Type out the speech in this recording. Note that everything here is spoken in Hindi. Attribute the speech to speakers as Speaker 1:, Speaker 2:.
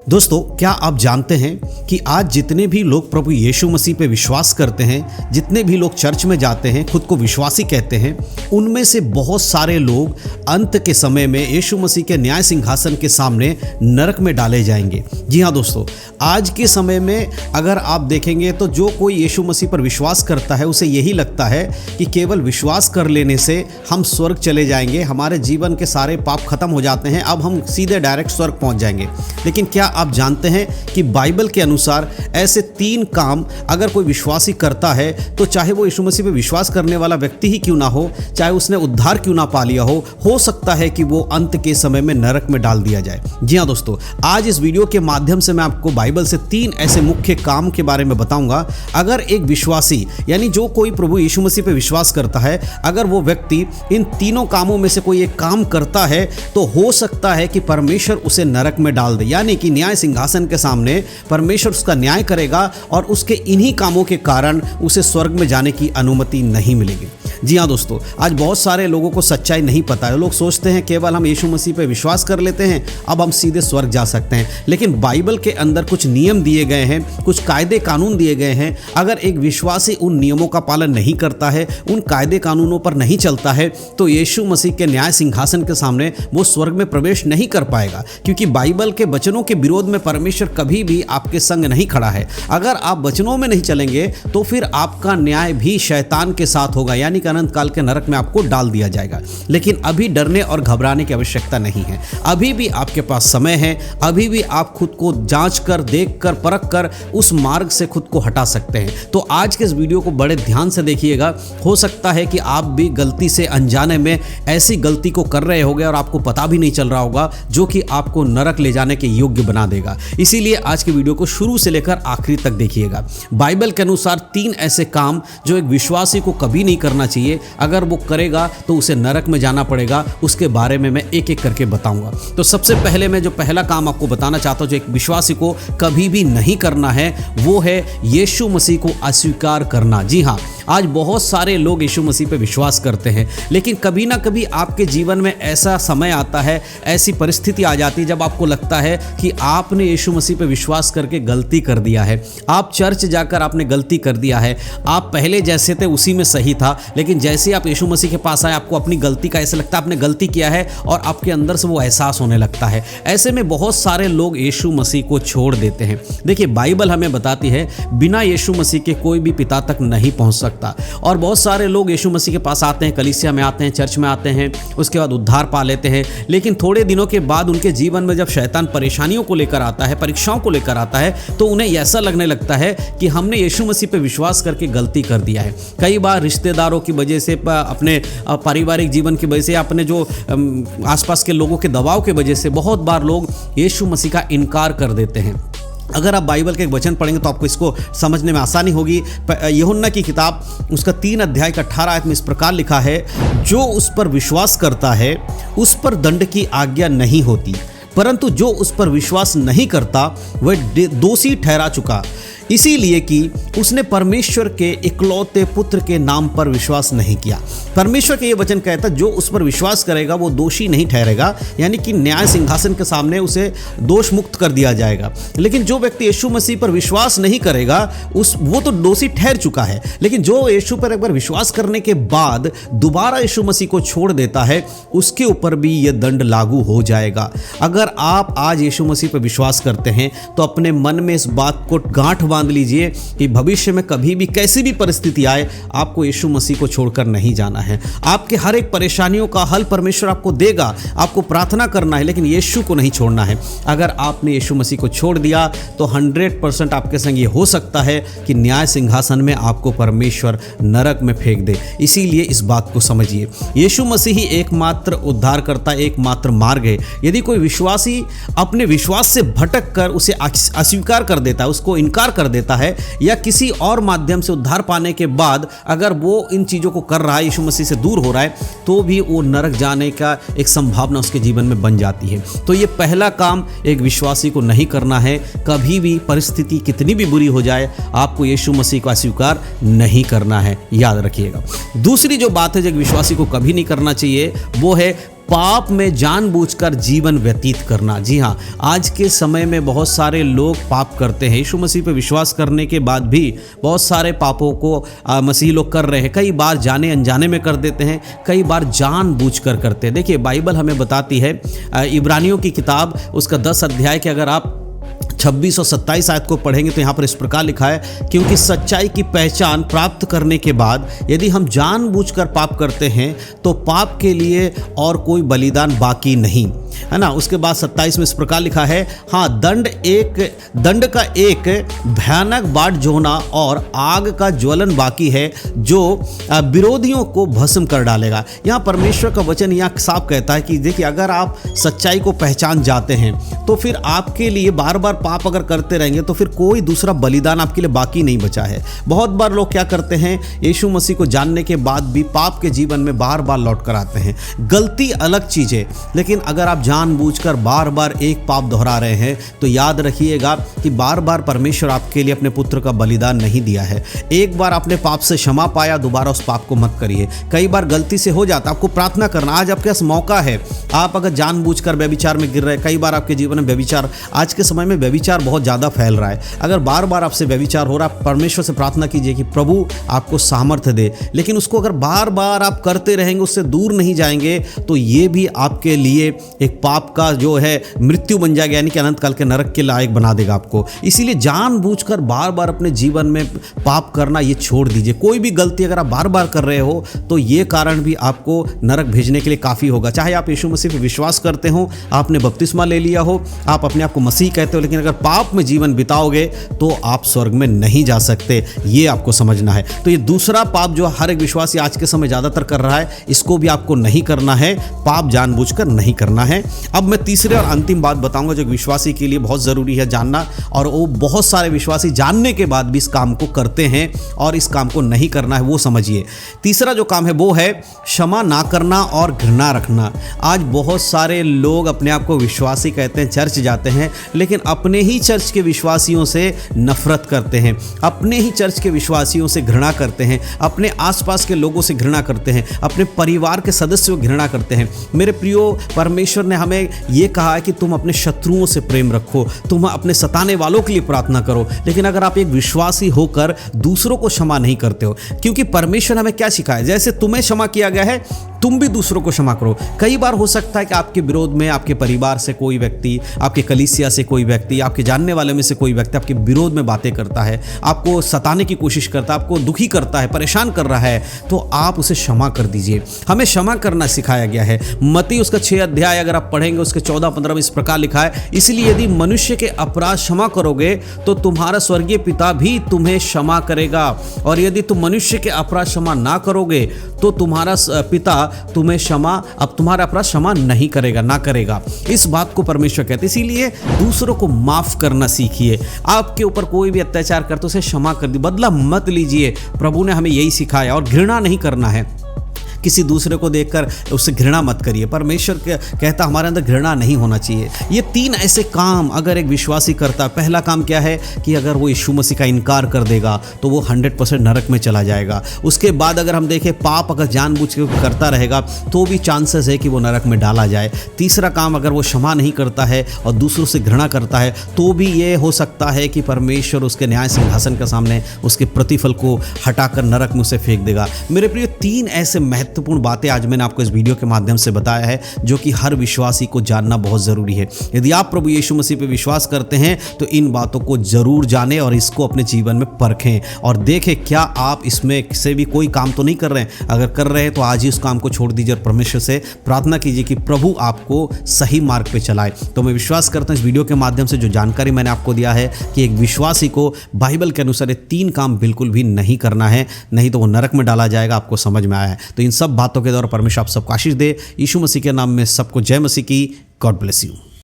Speaker 1: दोस्तों, क्या आप जानते हैं कि आज जितने भी लोग प्रभु यीशु मसीह पे विश्वास करते हैं, जितने भी लोग चर्च में जाते हैं, खुद को विश्वासी कहते हैं, उनमें से बहुत सारे लोग अंत के समय में यीशु मसीह के न्याय सिंहासन के सामने नरक में डाले जाएंगे। जी हाँ दोस्तों, आज के समय में अगर आप देखेंगे तो जो कोई यीशु मसीह पर विश्वास करता है उसे यही लगता है कि केवल विश्वास कर लेने से हम स्वर्ग चले जाएंगे, हमारे जीवन के सारे पाप खत्म हो जाते हैं, अब हम सीधे डायरेक्ट स्वर्ग पहुंच जाएंगे। लेकिन क्या आप जानते हैं कि बाइबल के अनुसार ऐसे 3 काम अगर कोई विश्वासी करता है तो चाहे वो यीशु मसीह पे विश्वास करने वाला व्यक्ति ही क्यों ना हो, चाहे उसने उद्धार क्यों ना पा लिया हो सकता है कि वो अंत के समय में नरक में डाल दिया जाए। जी हाँ दोस्तों, आज इस वीडियो के माध्यम से मैं आपको बाइबल से 3 ऐसे मुख्य काम के बारे में बताऊंगा। अगर एक विश्वासी यानी जो कोई प्रभु यीशु मसीह पे विश्वास करता है, अगर वो व्यक्ति इन तीनों कामों में से कोई एक काम करता है तो हो सकता है कि परमेश्वर उसे नरक में डाल दे, यानी कि न्याय सिंहासन के सामने परमेश्वर उसका न्याय करेगा और उसके इन्हीं कामों के कारण उसे स्वर्ग में जाने की अनुमति नहीं मिलेगी। जी हाँ दोस्तों, आज बहुत सारे लोगों को सच्चाई नहीं पता है। लोग सोचते हैं केवल हम यीशु मसीह पे विश्वास कर लेते हैं, अब हम सीधे स्वर्ग जा सकते हैं। लेकिन बाइबल के अंदर कुछ नियम दिए गए हैं, कुछ कायदे कानून दिए गए हैं। अगर एक विश्वासी उन नियमों का पालन नहीं करता है, उन कायदे कानूनों पर नहीं चलता है, तो यीशु मसीह के न्याय सिंहासन के सामने वो स्वर्ग में प्रवेश नहीं कर पाएगा, क्योंकि बाइबल के वचनों के विरोध में परमेश्वर कभी भी आपके संग नहीं खड़ा है। अगर आप वचनों में नहीं चलेंगे तो फिर आपका न्याय भी शैतान के साथ होगा, यानी कि अनंत काल के नरक में आपको डाल दिया जाएगा। लेकिन अभी डरने और घबराने की आवश्यकता नहीं है। अभी भी आपके पास समय है, अभी भी आप खुद को जांच कर, देख कर, परख कर उस मार्ग से खुद को हटा सकते हैं। तो आज के इस वीडियो को बड़े ध्यान से देखिएगा। हो सकता है कि आप भी गलती से अनजाने में ऐसी गलती को कर रहे होंगे और आपको पता भी नहीं चल रहा होगा, जो कि आपको नरक ले जाने के योग्य बना देगा। इसीलिए आज के वीडियो को शुरू से लेकर आखिरी तक देखिएगा। बाइबल के अनुसार 3 ऐसे काम जो एक विश्वासी को कभी नहीं करना चाहिए, अगर वो करेगा तो उसे नरक में जाना पड़ेगा। उसके बारे में मैं एक एक करके बताऊंगा। तो सबसे पहले मैं जो पहला काम आपको बताना चाहता हूं, जो एक विश्वासी को कभी भी नहीं करना है, वो है यीशु मसीह को अस्वीकार करना। जी हाँ, आज बहुत सारे लोग यीशु मसीह पे विश्वास करते हैं, लेकिन कभी ना कभी आपके जीवन में ऐसा समय आता है, ऐसी परिस्थिति आ जाती है जब आपको लगता है कि आपने यीशु मसीह पे विश्वास करके गलती कर दिया है। आप चर्च जाकर आपने गलती कर दिया है, आप पहले जैसे थे उसी में सही था, लेकिन जैसे आप यीशु मसीह के पास आए आपको अपनी गलती का ऐसा लगता है आपने गलती किया है और आपके अंदर से वो एहसास होने लगता है। ऐसे में बहुत सारे लोग यीशु मसीह को छोड़ देते हैं। देखिए, बाइबल हमें बताती है बिना यीशु मसीह के कोई भी पिता तक नहीं पहुंच सकता। और बहुत सारे लोग यीशु मसीह के पास आते हैं, कलीसिया में आते हैं, चर्च में आते हैं, उसके बाद उद्धार पा लेते हैं, लेकिन थोड़े दिनों के बाद उनके जीवन में जब शैतान परेशानियों को लेकर आता है, परीक्षाओं को लेकर आता है, तो उन्हें ऐसा लगने लगता है कि हमने यीशु मसीह पे विश्वास करके गलती कर दिया है। कई बार रिश्तेदारों की वजह से, अपने पारिवारिक जीवन की वजह से, अपने जो आसपास के लोगों के दबाव की वजह से बहुत बार लोग यीशु मसीह का इनकार कर देते हैं। अगर आप बाइबल के एक वचन पढ़ेंगे तो आपको इसको समझने में आसानी होगी। यूहन्ना की किताब उसका 3 अध्याय का 18 आयत में इस प्रकार लिखा है, जो उस पर विश्वास करता है उस पर दंड की आज्ञा नहीं होती, परंतु जो उस पर विश्वास नहीं करता वह दोषी ठहरा चुका, इसीलिए कि उसने परमेश्वर के इकलौते पुत्र के नाम पर विश्वास नहीं किया। परमेश्वर के ये वचन कहता है जो उस पर विश्वास करेगा वो दोषी नहीं ठहरेगा, यानी कि न्याय सिंहासन के सामने उसे दोष मुक्त कर दिया जाएगा। लेकिन जो व्यक्ति यीशु मसीह पर विश्वास नहीं करेगा वो तो दोषी ठहर चुका है। लेकिन जो यीशु पर एक बार विश्वास करने के बाद दोबारा यीशु मसीह को छोड़ देता है, उसके ऊपर भी ये दंड लागू हो जाएगा। अगर आप आज यीशु मसीह पर विश्वास करते हैं तो अपने मन में इस बात को गांठ बांध लीजिए कि भविष्य में कभी भी कैसी भी परिस्थिति आए, आपको यीशु मसीह को छोड़कर नहीं जाना है। आपके हर एक परेशानियों का हल परमेश्वर आपको देगा, आपको प्रार्थना करना है, लेकिन यीशु को नहीं छोड़ना है। अगर आपने यीशु मसीह को छोड़ दिया तो 100% आपके संग ये हो सकता है कि न्याय सिंहासन में आपको परमेश्वर नरक में फेंक दे। इसीलिए इस बात को समझिए, यीशु मसीह ही एकमात्र उद्धारकर्ता, एकमात्र मार्ग है। यदि कोई विश्वासी अपने विश्वास से भटक कर उसे अस्वीकार कर देता है, उसको इनकार कर देता है, या किसी और माध्यम से उद्धार पाने के बाद अगर वो इन चीज़ों को कर रहा है, यीशु मसीह से दूर हो रहा है, तो भी वो नरक जाने का एक संभावना उसके जीवन में बन जाती है। तो ये पहला काम एक विश्वासी को नहीं करना है। कभी भी परिस्थिति कितनी भी बुरी हो जाए, आपको यीशु मसीह को अस्वीकार नहीं करना है, याद रखिएगा। दूसरी जो बात है जो एक विश्वासी को कभी नहीं करना चाहिए वो है पाप में जानबूझकर जीवन व्यतीत करना। जी हाँ, आज के समय में बहुत सारे लोग पाप करते हैं। यीशु मसीह पे विश्वास करने के बाद भी बहुत सारे पापों को मसीह लोग कर रहे हैं। कई बार जाने अनजाने में कर देते हैं, कई बार जानबूझकर करते हैं। देखिए, बाइबल हमें बताती है, इब्रानियों की किताब उसका 10 अध्याय के अगर आप 26 और 27 आयत को पढ़ेंगे तो यहाँ पर इस प्रकार लिखा है, क्योंकि सच्चाई की पहचान प्राप्त करने के बाद यदि हम जानबूझकर पाप करते हैं तो पाप के लिए और कोई बलिदान बाकी नहीं है ना। उसके बाद 27 में इस प्रकार लिखा है, हाँ, दंड का एक भयानक बाट जोना और आग का ज्वलन बाकी है जो विरोधियों को भस्म कर डालेगा। यहाँ परमेश्वर का वचन यहाँ साफ कहता है कि देखिए, अगर आप सच्चाई को पहचान जाते हैं तो फिर आपके लिए बार बार पाप अगर करते रहेंगे तो फिर कोई दूसरा बलिदान आपके लिए बाकी नहीं बचा है। बहुत बार लोग क्या करते हैं, यीशु मसीह को जानने के बाद भी पाप के जीवन में बार बार लौट कर आते हैं। गलती अलग चीज़ है, लेकिन अगर आप जानबूझकर बार बार एक पाप दोहरा रहे हैं तो याद रखिएगा कि बार बार परमेश्वर आपके लिए अपने पुत्र का बलिदान नहीं दिया है। एक बार आपने पाप से क्षमा पाया, दोबारा उस पाप को मत करिए। कई बार गलती से हो जाता, आपको प्रार्थना करना, आज आपके पास मौका है। आप अगर जानबूझकर व्यभिचार में गिर रहे, कई बार आपके जीवन में व्यभिचार, आज के समय में व्यभिचार बहुत ज़्यादा फैल रहा है। अगर बार बार आपसे व्यभिचार हो रहा, परमेश्वर से प्रार्थना कीजिए कि प्रभु आपको सामर्थ्य दे। लेकिन उसको अगर बार बार आप करते रहेंगे, उससे दूर नहीं जाएंगे, तो ये भी आपके लिए एक पाप का जो है मृत्यु बन जाएगा, यानी कि अनंत काल के नरक के लायक बना देगा आपको। इसीलिए जानबूझकर बार बार अपने जीवन में पाप करना ये छोड़ दीजिए। कोई भी गलती अगर आप बार बार कर रहे हो तो ये कारण भी आपको नरक भेजने के लिए काफ़ी होगा। चाहे आप यीशु मसीह पे विश्वास करते हो, आपने बपतिस्मा ले लिया हो, आप अपने आप को मसीह कहते हो, लेकिन अगर पाप में जीवन बिताओगे तो आप स्वर्ग में नहीं जा सकते। ये आपको समझना है। तो ये दूसरा पाप जो हर एक विश्वासी आज के समय ज़्यादातर कर रहा है, इसको भी आपको नहीं करना है। पाप जानबूझकर नहीं करना है। अब मैं तीसरे और अंतिम बात बताऊंगा जो विश्वासी के लिए बहुत ज़रूरी है जानना, और वो बहुत सारे विश्वासी जानने के बाद भी इस काम को करते हैं और इस काम को नहीं करना है, वो समझिए। तीसरा जो काम है वो है क्षमा ना करना और घृणा रखना। आज बहुत सारे लोग अपने आप को विश्वासी कहते हैं, चर्च जाते हैं, लेकिन अपने ही चर्च के विश्वासियों से नफरत करते हैं, अपने ही चर्च के विश्वासियों से घृणा करते हैं, अपने आसपास के लोगों से घृणा करते हैं, अपने परिवार के सदस्यों को घृणा करते हैं। मेरे प्रियो, परमेश्वर ने हमें ये कहा है कि तुम अपने शत्रुओं से प्रेम रखो, तुम अपने सताने वालों के लिए प्रार्थना करो। लेकिन अगर आप एक विश्वासी होकर दूसरों को क्षमा नहीं करते हो, क्योंकि परमेश्वर हमें क्या सिखाया, जैसे तुम्हें क्षमा किया गया है तुम भी दूसरों को क्षमा करो। कई बार हो सकता है कि आपके विरोध में आपके परिवार से कोई व्यक्ति, आपके कलीसिया से कोई व्यक्ति, आपके जानने वाले में से कोई व्यक्ति आपके विरोध में बातें करता है, आपको सताने की कोशिश करता है, आपको दुखी करता है, परेशान कर रहा है, तो आप उसे क्षमा कर दीजिए। हमें क्षमा करना सिखाया गया है। मत्ती उसका 6 अध्याय अगर आप पढ़ेंगे, उसके 14-15 में इस प्रकार लिखा है, इसलिए यदि मनुष्य के अपराध क्षमा करोगे तो तुम्हारा स्वर्गीय पिता भी तुम्हें क्षमा करेगा, और यदि तुम मनुष्य के अपराध क्षमा ना करोगे तो तुम्हारा पिता तुम्हें तुम्हारा अपराध क्षमा नहीं करेगा, ना करेगा। इस बात को परमेश्वर कहते हैं। इसीलिए दूसरों को माफ करना सीखिए। आपके ऊपर कोई भी अत्याचार करते उसे क्षमा कर दीजिए, बदला मत लीजिए। प्रभु ने हमें यही सिखाया। और घृणा नहीं करना है, किसी दूसरे को देखकर उससे घृणा मत करिए। परमेश्वर कहता हमारे अंदर घृणा नहीं होना चाहिए। ये 3 ऐसे काम अगर एक विश्वासी करता, पहला काम क्या है कि अगर वो यीशु मसीह का इनकार कर देगा तो वो 100% नरक में चला जाएगा। उसके बाद अगर हम देखें, पाप अगर जानबूझ के करता रहेगा तो भी चांसेस है कि वो नरक में डाला जाए। तीसरा काम, अगर वो क्षमा नहीं करता है और दूसरों से घृणा करता है तो भी ये हो सकता है कि परमेश्वर उसके न्याय सिंहासन के सामने उसके प्रतिफल को हटाकर नरक में उसे फेंक देगा। मेरे प्रिय, 3 ऐसे महत्वपूर्ण बातें आज मैंने आपको इस वीडियो के माध्यम से बताया है जो कि हर विश्वासी को जानना बहुत ज़रूरी है। यदि आप प्रभु यीशु मसीह पे विश्वास करते हैं तो इन बातों को ज़रूर जानें और इसको अपने जीवन में परखें और देखें क्या आप इसमें से भी कोई काम तो नहीं कर रहे हैं। अगर कर रहे हैं तो आज ही उस काम को छोड़ दीजिए और परमेश्वर से प्रार्थना कीजिए कि प्रभु आपको सही मार्ग पे चलाए। तो मैं विश्वास करता हूँ इस वीडियो के माध्यम से जो जानकारी मैंने आपको दिया है कि एक विश्वासी को बाइबल के अनुसार 3 काम बिल्कुल भी नहीं करना है, नहीं तो वो नरक में डाला जाएगा। आपको समझ में आया है? तो इन सब बातों के द्वारा परमेश्वर आप सबको आशीष दे। यीशु मसीह के नाम में सबको जय मसीह की। God bless you.